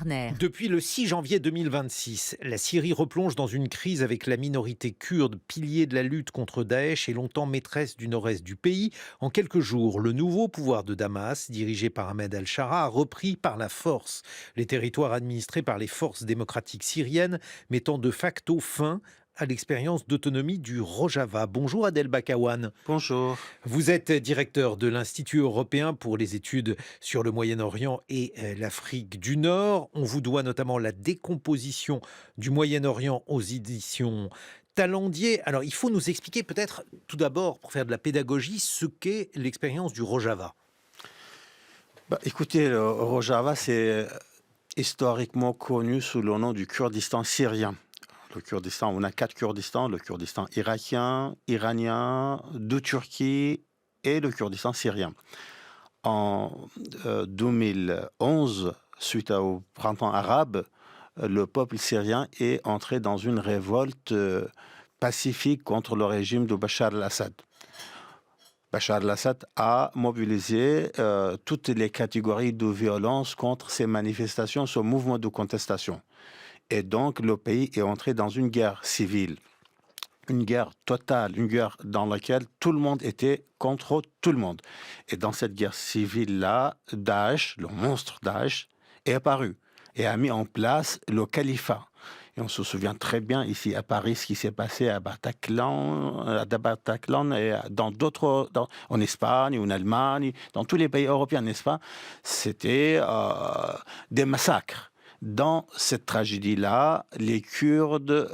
Werner. Depuis le 6 janvier 2026, la Syrie replonge dans une crise avec la minorité kurde, pilier de la lutte contre Daesh et longtemps maîtresse du nord-est du pays. En quelques jours, le nouveau pouvoir de Damas, dirigé par Ahmed al-Shara, a repris par la force les territoires administrés par les forces démocratiques syriennes, mettant de facto fin à l'expérience d'autonomie du Rojava. Bonjour Adel Bakawan. Bonjour. Vous êtes directeur de l'Institut européen pour les études sur le Moyen-Orient et l'Afrique du Nord. On vous doit notamment la décomposition du Moyen-Orient aux éditions Talendier. Alors, il faut nous expliquer peut-être tout d'abord, pour faire de la pédagogie, ce qu'est l'expérience du Rojava. Écoutez, le Rojava, c'est historiquement connu sous le nom du Kurdistan syrien. Le Kurdistan, on a 4 Kurdistans, le Kurdistan irakien, iranien, de Turquie et le Kurdistan syrien. En 2011, suite au printemps arabe, le peuple syrien est entré dans une révolte pacifique contre le régime de Bachar al-Assad. Bachar al-Assad a mobilisé toutes les catégories de violence contre ces manifestations, ce mouvement de contestation. Et donc, le pays est entré dans une guerre civile, une guerre totale, une guerre dans laquelle tout le monde était contre tout le monde. Et dans cette guerre civile-là, Daesh, le monstre Daesh, est apparu et a mis en place le califat. Et on se souvient très bien ici à Paris ce qui s'est passé à Bataclan et dans d'autres, en Espagne ou en Allemagne, dans tous les pays européens, n'est-ce pas? C'était des massacres. Dans cette tragédie-là, les Kurdes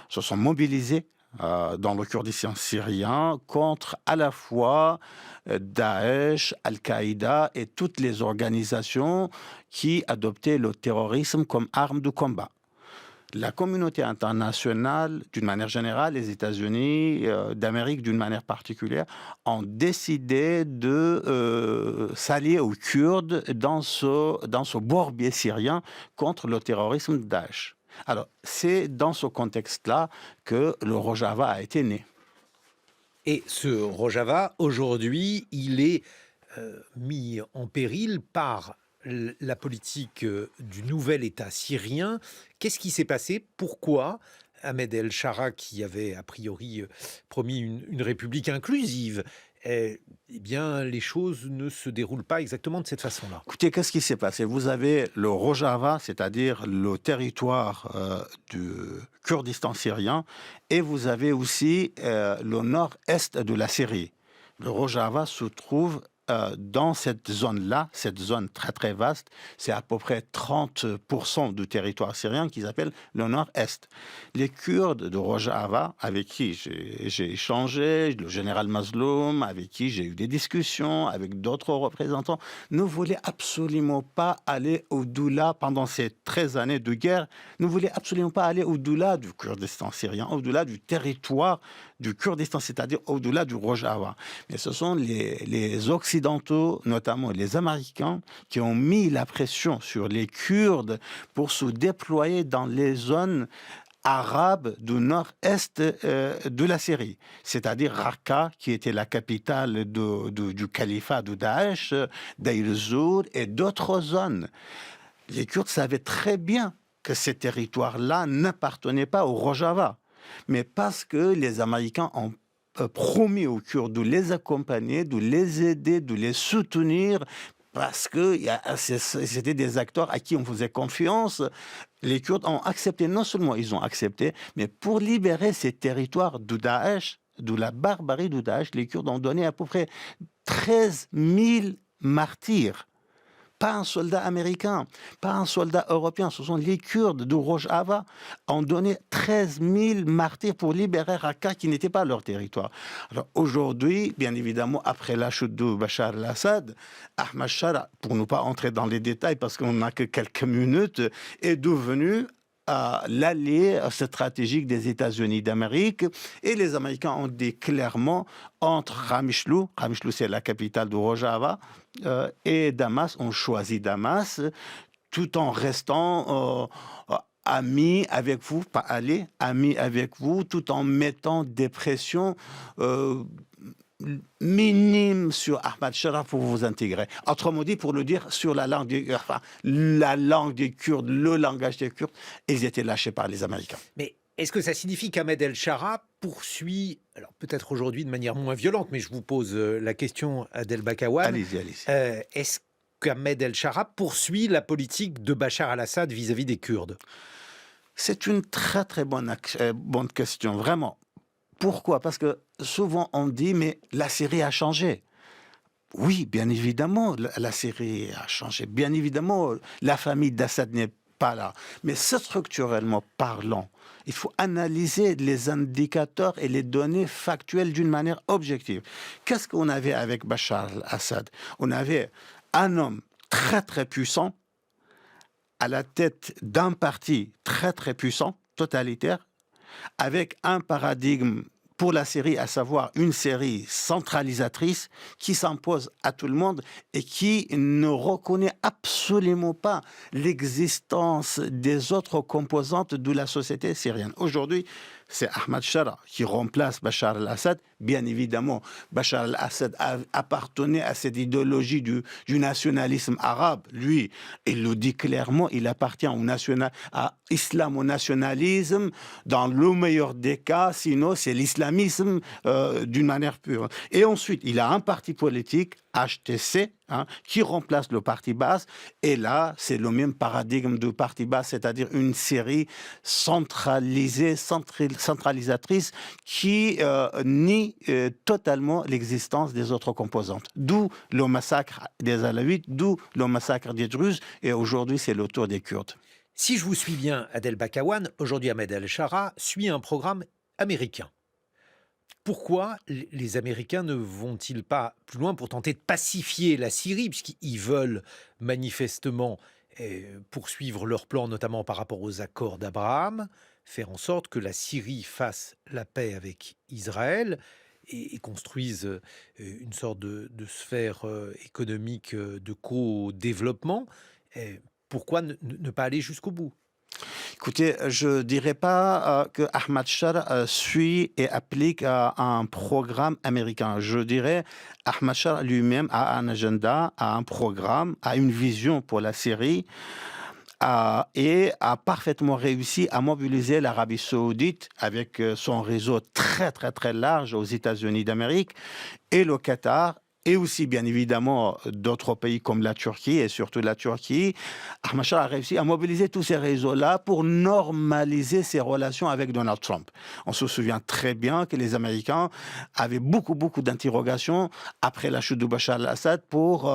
se sont mobilisés dans le Kurdistan syrien contre à la fois Daesh, Al-Qaïda et toutes les organisations qui adoptaient le terrorisme comme arme de combat. La communauté internationale, d'une manière générale, les États-Unis d'Amérique d'une manière particulière, ont décidé de s'allier aux Kurdes dans ce bourbier syrien contre le terrorisme de Daesh. Alors, c'est dans ce contexte-là que le Rojava a été né. Et ce Rojava, aujourd'hui, il est mis en péril par la politique du nouvel État syrien. Qu'est-ce qui s'est passé? Pourquoi Ahmed el-Shara, qui avait a priori promis une république inclusive, eh bien, les choses ne se déroulent pas exactement de cette façon-là? Écoutez, qu'est-ce qui s'est passé? Vous avez le Rojava, c'est-à-dire le territoire du Kurdistan syrien, et vous avez aussi le nord-est de la Syrie. Le Rojava se trouve dans cette zone-là, cette zone très très vaste, c'est à peu près 30% du territoire syrien qu'ils appellent le nord-est. Les Kurdes de Rojava, avec qui j'ai échangé, le général Mazloum, avec qui j'ai eu des discussions, avec d'autres représentants, ne voulaient absolument pas aller au-delà, pendant ces 13 années de guerre, ne voulaient absolument pas aller au-delà du Kurdistan syrien, au-delà du territoire du Kurdistan, c'est-à-dire au-delà du Rojava. Mais ce sont les Occidentaux, notamment les Américains, qui ont mis la pression sur les Kurdes pour se déployer dans les zones arabes du nord-est de la Syrie, c'est-à-dire Raqqa, qui était la capitale du califat de Daesh, Deir ez-Zor et d'autres zones. Les Kurdes savaient très bien que ces territoires-là n'appartenaient pas au Rojava. Mais parce que les Américains ont promis aux Kurdes de les accompagner, de les aider, de les soutenir, parce que c'était des acteurs à qui on faisait confiance. Les Kurdes ont accepté, non seulement ils ont accepté, mais pour libérer ces territoires de Daesh, de la barbarie de Daesh, les Kurdes ont donné à peu près 13 000 martyrs. Pas un soldat américain, pas un soldat européen, ce sont les Kurdes de Rojava ont donné 13 000 martyrs pour libérer Raqqa qui n'était pas leur territoire. Alors aujourd'hui, bien évidemment, après la chute de Bachar al-Assad, Ahmed Shara, pour ne pas entrer dans les détails parce qu'on n'a que quelques minutes, est devenu l'allié stratégique des États-Unis d'Amérique, et les Américains ont dit clairement entre Ramichlou c'est la capitale de Rojava, et Damas, on choisit Damas, tout en restant amis avec vous, pas aller, amis avec vous, tout en mettant des pressions minime sur Ahmad Shara pour vous intégrer. Autrement dit, pour le dire, sur la langue des Kurdes, le langage des Kurdes, ils étaient lâchés par les Américains. Mais est-ce que ça signifie qu'Ahmed El-Shara poursuit, alors peut-être aujourd'hui de manière moins violente, mais je vous pose la question, Adel Bakawan. Allez-y, allez-y. Est-ce qu'Ahmed El-Shara poursuit la politique de Bachar al-Assad vis-à-vis des Kurdes? C'est une très très bonne question, vraiment. Pourquoi? Parce que souvent on dit, mais la Syrie a changé. Oui, bien évidemment, la Syrie a changé. Bien évidemment, la famille d'Assad n'est pas là. Mais structurellement parlant, il faut analyser les indicateurs et les données factuelles d'une manière objective. Qu'est-ce qu'on avait avec Bachar al-Assad? On avait un homme très très puissant à la tête d'un parti très très puissant, totalitaire, avec un paradigme pour la Syrie, à savoir une Syrie centralisatrice qui s'impose à tout le monde et qui ne reconnaît absolument pas l'existence des autres composantes de la société syrienne. Aujourd'hui, c'est Ahmad Shara qui remplace Bachar al-Assad. Bien évidemment, Bachar al-Assad appartenait à cette idéologie du nationalisme arabe. Lui, il le dit clairement, il appartient à islamo-nationalisme. Dans le meilleur des cas, sinon c'est l'islamisme d'une manière pure. Et ensuite, il a un parti politique, HTC, qui remplace le parti Baas. Et là, c'est le même paradigme du parti Baas, c'est-à-dire une série centralisée, centralisatrice, qui nie totalement l'existence des autres composantes. D'où le massacre des Alaouites, d'où le massacre des Druzes, et aujourd'hui, c'est le tour des Kurdes. Si je vous suis bien, Adel Bakawan, aujourd'hui Ahmed El-Shara suit un programme américain. Pourquoi les Américains ne vont-ils pas plus loin pour tenter de pacifier la Syrie, puisqu'ils veulent manifestement poursuivre leur plan, notamment par rapport aux accords d'Abraham, faire en sorte que la Syrie fasse la paix avec Israël et construise une sorte de sphère économique de co-développement. Pourquoi ne pas aller jusqu'au bout? Écoutez, je ne dirais pas que Ahmad Shara suit et applique un programme américain. Je dirais Ahmad Shara lui-même a un agenda, a un programme, a une vision pour la Syrie et a parfaitement réussi à mobiliser l'Arabie saoudite avec son réseau très très très large aux États-Unis d'Amérique et le Qatar. Et aussi, bien évidemment, d'autres pays comme la Turquie, et surtout la Turquie. Ahmad Shara a réussi à mobiliser tous ces réseaux-là pour normaliser ses relations avec Donald Trump. On se souvient très bien que les Américains avaient beaucoup d'interrogations après la chute de Bachar al-Assad pour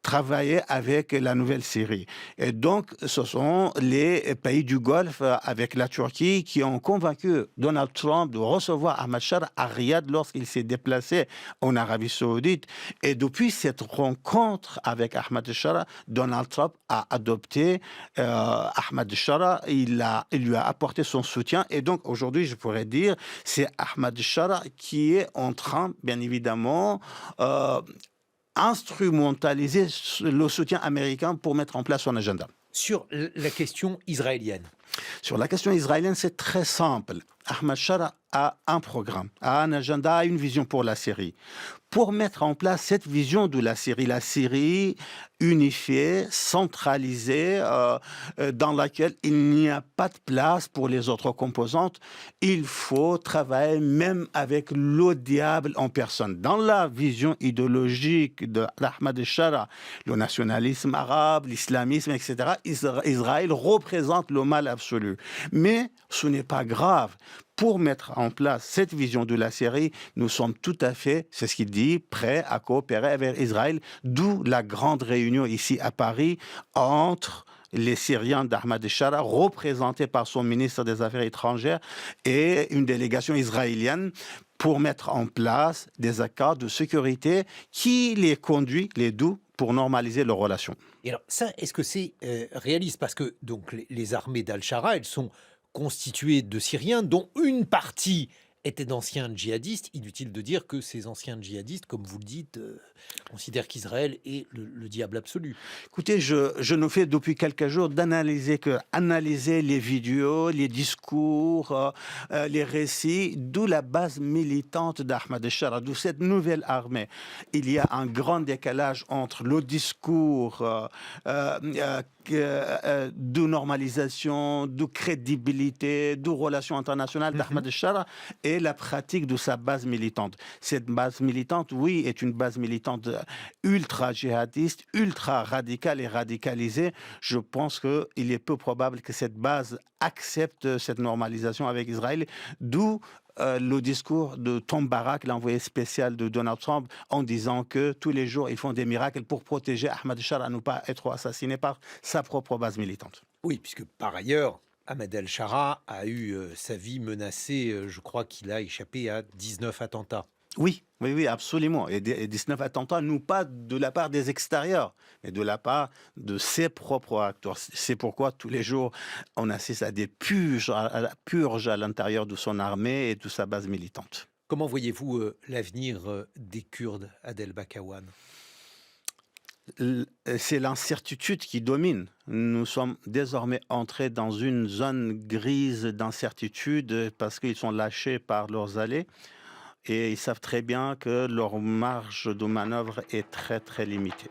travailler avec la nouvelle Syrie. Et donc, ce sont les pays du Golfe, avec la Turquie, qui ont convaincu Donald Trump de recevoir Ahmad Shara à Riyad lorsqu'il s'est déplacé en Arabie saoudite. Et depuis cette rencontre avec Ahmad Shara, Donald Trump a adopté Ahmad Shara, il lui a apporté son soutien. Et donc, aujourd'hui, je pourrais dire, c'est Ahmad Shara qui est en train, bien évidemment, instrumentaliser le soutien américain pour mettre en place son agenda. Sur la question israélienne. Sur la question israélienne, c'est très simple. Ahmad Shara a un programme, a un agenda, a une vision pour la Syrie. Pour mettre en place cette vision de la Syrie unifiée, centralisée, dans laquelle il n'y a pas de place pour les autres composantes, il faut travailler même avec le diable en personne. Dans la vision idéologique d'Ahmad Shara, le nationalisme arabe, l'islamisme, etc., Israël représente le mal absolu. Mais ce n'est pas grave. Pour mettre en place cette vision de la Syrie, nous sommes tout à fait, c'est ce qu'il dit, prêts à coopérer avec Israël, d'où la grande réunion ici à Paris entre les Syriens d'Ahmad Shara, représentés par son ministre des Affaires étrangères, et une délégation israélienne pour mettre en place des accords de sécurité qui les conduit, les deux, pour normaliser leurs relations. Et alors ça, est-ce que c'est réaliste? Parce que donc les armées d'Al-Shara, elles sont constituées de Syriens dont une partie étaient d'anciens djihadistes. Inutile de dire que ces anciens djihadistes, comme vous le dites, considèrent qu'Israël est le diable absolu. Écoutez, je nous fais depuis quelques jours analyser les vidéos, les discours, les récits, d'où la base militante d'Ahmad al-Shara, d'où cette nouvelle armée. Il y a un grand décalage entre le discours de normalisation, de crédibilité, de relations internationales d'Ahmad al-Shara et la pratique de sa base militante. Cette base militante, oui, est une base militante ultra djihadiste, ultra radicale et radicalisée. Je pense qu'il est peu probable que cette base accepte cette normalisation avec Israël, d'où le discours de Tom Barak, l'envoyé spécial de Donald Trump, en disant que tous les jours, ils font des miracles pour protéger Ahmad al-Shara à ne pas être assassiné par sa propre base militante. Oui, puisque par ailleurs, Ahmed al-Shara a eu sa vie menacée. Je crois qu'il a échappé à 19 attentats. Oui, oui, oui, absolument. Et 19 attentats, non pas de la part des extérieurs, mais de la part de ses propres acteurs. C'est pourquoi tous les jours, on assiste à des purges à l'intérieur de son armée et de sa base militante. Comment voyez-vous l'avenir des Kurdes, Adel Bakawan? C'est l'incertitude qui domine. Nous sommes désormais entrés dans une zone grise d'incertitude parce qu'ils sont lâchés par leurs alliés. Et ils savent très bien que leur marge de manœuvre est très très limitée.